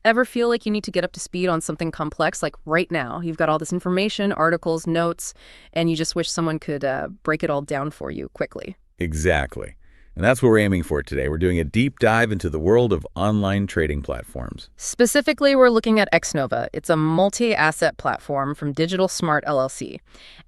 Ever feel like you need to get up to speed on something complex, like right now? You've got all this information, articles, notes, and you just wish someone could break it all down for you quickly. Exactly. And that's what we're aiming for today. We're doing a deep dive into the world of online trading platforms. Specifically, we're looking at Exnova. It's a multi-asset platform from Digital Smart LLC.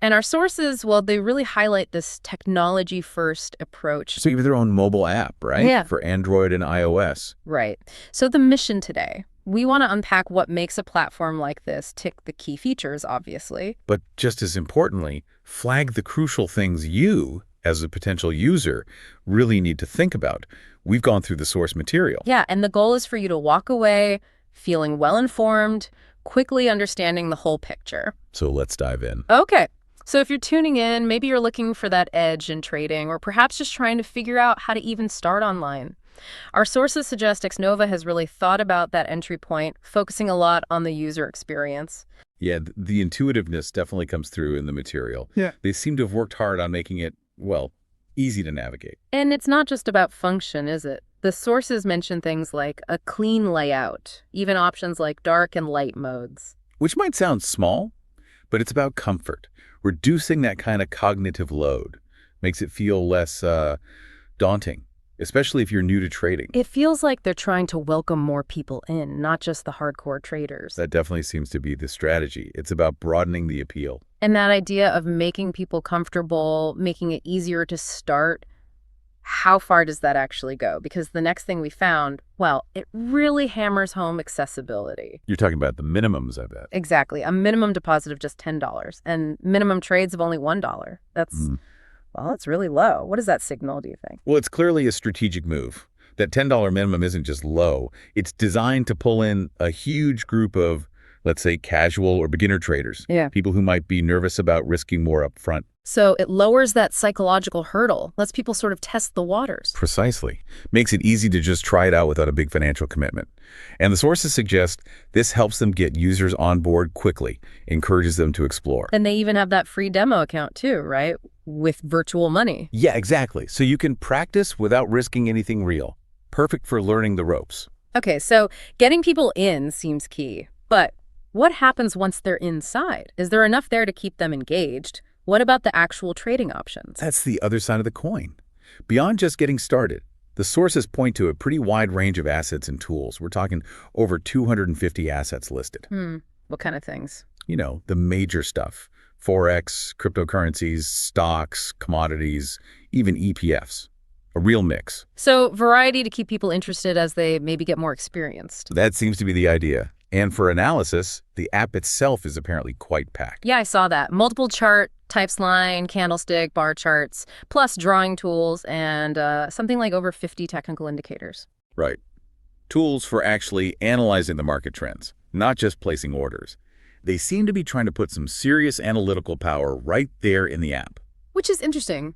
And our sources, well, they really highlight this technology-first approach. So you have their own mobile app, right? Yeah. For Android and iOS. Right. So the mission today, we want to unpack what makes a platform like this tick the key features, obviously. But just as importantly, flag the crucial things you, as a potential user, really need to think about. We've gone through the source material. Yeah, and the goal is for you to walk away feeling well-informed, quickly understanding the whole picture. So let's dive in. Okay. So if you're tuning in, maybe you're looking for that edge in trading, or perhaps just trying to figure out how to even start online. Our sources suggest Exnova has really thought about that entry point, focusing a lot on the user experience. Yeah, the intuitiveness definitely comes through in the material. Yeah. They seem to have worked hard on making it, well, easy to navigate. And it's not just about function, is it? The sources mention things like a clean layout, even options like dark and light modes. Which might sound small, but it's about comfort. Reducing that kind of cognitive load makes it feel less daunting, especially if you're new to trading. It feels like they're trying to welcome more people in, not just the hardcore traders. That definitely seems to be the strategy. It's about broadening the appeal. And that idea of making people comfortable, making it easier to start, how far does that actually go? Because the next thing we found, well, it really hammers home accessibility. You're talking about the minimums, I bet. Exactly. A minimum deposit of just $10 and minimum trades of only $1. Well, it's really low. What does that signal, do you think? Well, it's clearly a strategic move. That $10 minimum isn't just low. It's designed to pull in a huge group of, let's say, casual or beginner traders. Yeah. People who might be nervous about risking more up front. So it lowers that psychological hurdle, lets people sort of test the waters. Precisely. Makes it easy to just try it out without a big financial commitment. And the sources suggest this helps them get users on board quickly, encourages them to explore. And they even have that free demo account too, right? With virtual money. Yeah, exactly. So you can practice without risking anything real. Perfect for learning the ropes. Okay, so getting people in seems key. But what happens once they're inside? Is there enough there to keep them engaged? What about the actual trading options? That's the other side of the coin. Beyond just getting started, the sources point to a pretty wide range of assets and tools. We're talking over 250 assets listed. What kind of things? You know, the major stuff. Forex, cryptocurrencies, stocks, commodities, even ETFs. A real mix. So variety to keep people interested as they maybe get more experienced. That seems to be the idea. And for analysis, the app itself is apparently quite packed. Yeah, I saw that. Multiple chart, types line, candlestick, bar charts, plus drawing tools, and something like over 50 technical indicators. Right. Tools for actually analyzing the market trends, not just placing orders. They seem to be trying to put some serious analytical power right there in the app. Which is interesting.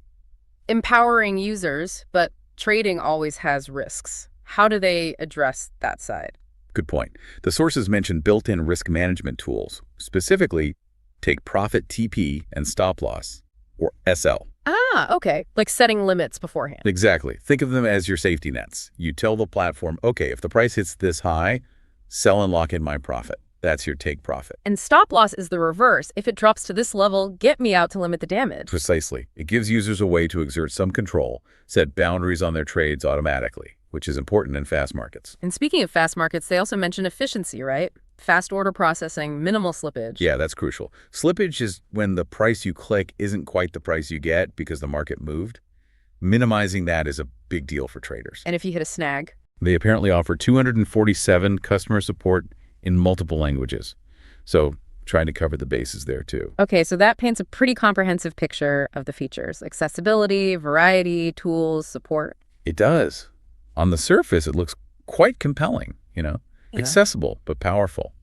Empowering users, but trading always has risks. How do they address that side? Good point. The sources mention built-in risk management tools, specifically take profit TP and stop loss, or SL. Ah, okay. Like setting limits beforehand. Exactly. Think of them as your safety nets. You tell the platform, okay, if the price hits this high, sell and lock in my profit. That's your take profit. And stop loss is the reverse. If it drops to this level, get me out to limit the damage. Precisely. It gives users a way to exert some control, set boundaries on their trades automatically, which is important in fast markets. And speaking of fast markets, they also mention efficiency, right? Fast order processing, minimal slippage. Yeah, that's crucial. Slippage is when the price you click isn't quite the price you get because the market moved. Minimizing that is a big deal for traders. And if you hit a snag? They apparently offer 247 customer support in multiple languages. So trying to cover the bases there too. Okay, so that paints a pretty comprehensive picture of the features. Accessibility, variety, tools, support. It does. On the surface, it looks quite compelling, you know? Yeah. Accessible, but powerful.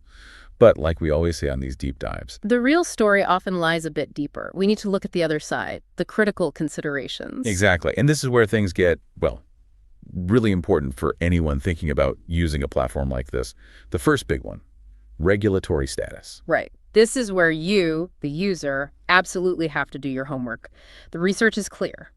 But like we always say on these deep dives, The real story often lies a bit deeper. We need to look at the other side, the critical considerations. exactly. And this is where things get, well, really important for anyone thinking about using a platform like this. The first big one, regulatory status. Right. This is where you, the user, absolutely have to do your homework. The research is clear.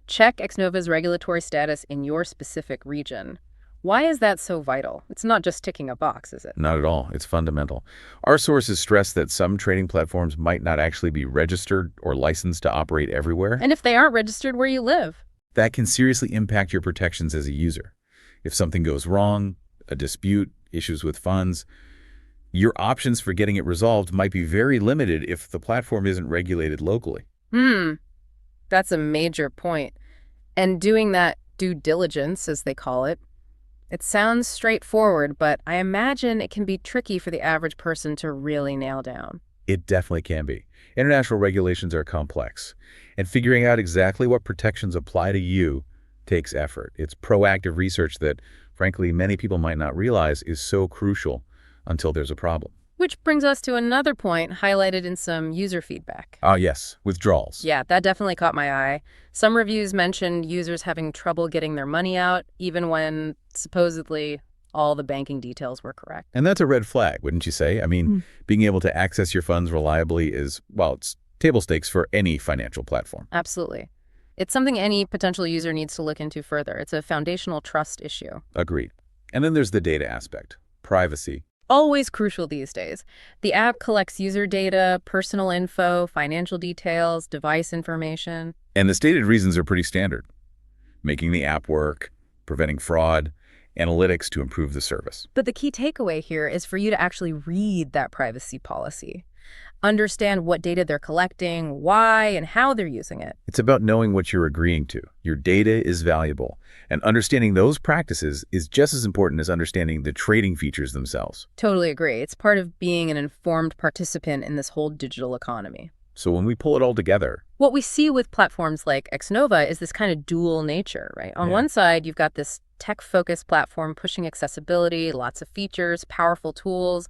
Check Exnova's regulatory status in your specific region. Why is that so vital? It's not just ticking a box, is it? Not at all. It's fundamental. Our sources stress that some trading platforms might not actually be registered or licensed to operate everywhere. And if they aren't registered where you live? That can seriously impact your protections as a user. If something goes wrong, a dispute, issues with funds, your options for getting it resolved might be very limited if the platform isn't regulated locally. That's a major point. And doing that due diligence, as they call it, it sounds straightforward, but I imagine it can be tricky for the average person to really nail down. It definitely can be. International regulations are complex, and figuring out exactly what protections apply to you takes effort. It's proactive research that, frankly, many people might not realize is so crucial until there's a problem. Which brings us to another point highlighted in some user feedback. Ah, yes, withdrawals. Yeah, that definitely caught my eye. Some reviews mentioned users having trouble getting their money out, even when supposedly all the banking details were correct. And that's a red flag, wouldn't you say? I mean, being able to access your funds reliably is, well, it's table stakes for any financial platform. Absolutely. It's something any potential user needs to look into further. It's a foundational trust issue. Agreed. And then there's the data aspect, privacy. Always crucial these days. The app collects user data, personal info, financial details, device information. And the stated reasons are pretty standard. Making the app work, preventing fraud, analytics to improve the service. But the key takeaway here is for you to actually read that privacy policy. Understand what data they're collecting, why, and how they're using it. It's about knowing what you're agreeing to. Your data is valuable, and understanding those practices is just as important as understanding the trading features themselves. Totally agree. It's part of being an informed participant in this whole digital economy. So when we pull it all together, What we see with platforms like Exnova is this kind of dual nature, right? On one side, you've got this tech-focused platform pushing accessibility, lots of features, powerful tools.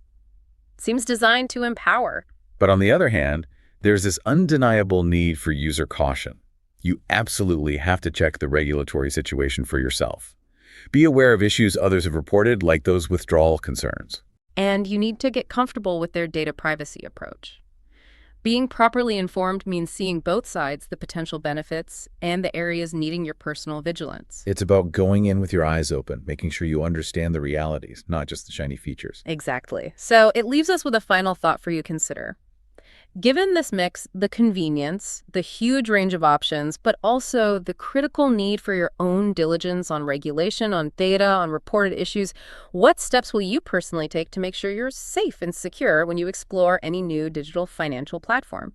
Seems designed to empower. but on the other hand, there's this undeniable need for user caution. You absolutely have to check the regulatory situation for yourself. Be aware of issues others have reported, like those withdrawal concerns. And you need to get comfortable with their data privacy approach. Being properly informed means seeing both sides, the potential benefits, and the areas needing your personal vigilance. It's about going in with your eyes open, making sure you understand the realities, not just the shiny features. Exactly. So it leaves us with a final thought for you to consider. Given this mix, the convenience, the huge range of options, but also the critical need for your own diligence on regulation, on data, on reported issues, what steps will you personally take to make sure you're safe and secure when you explore any new digital financial platform?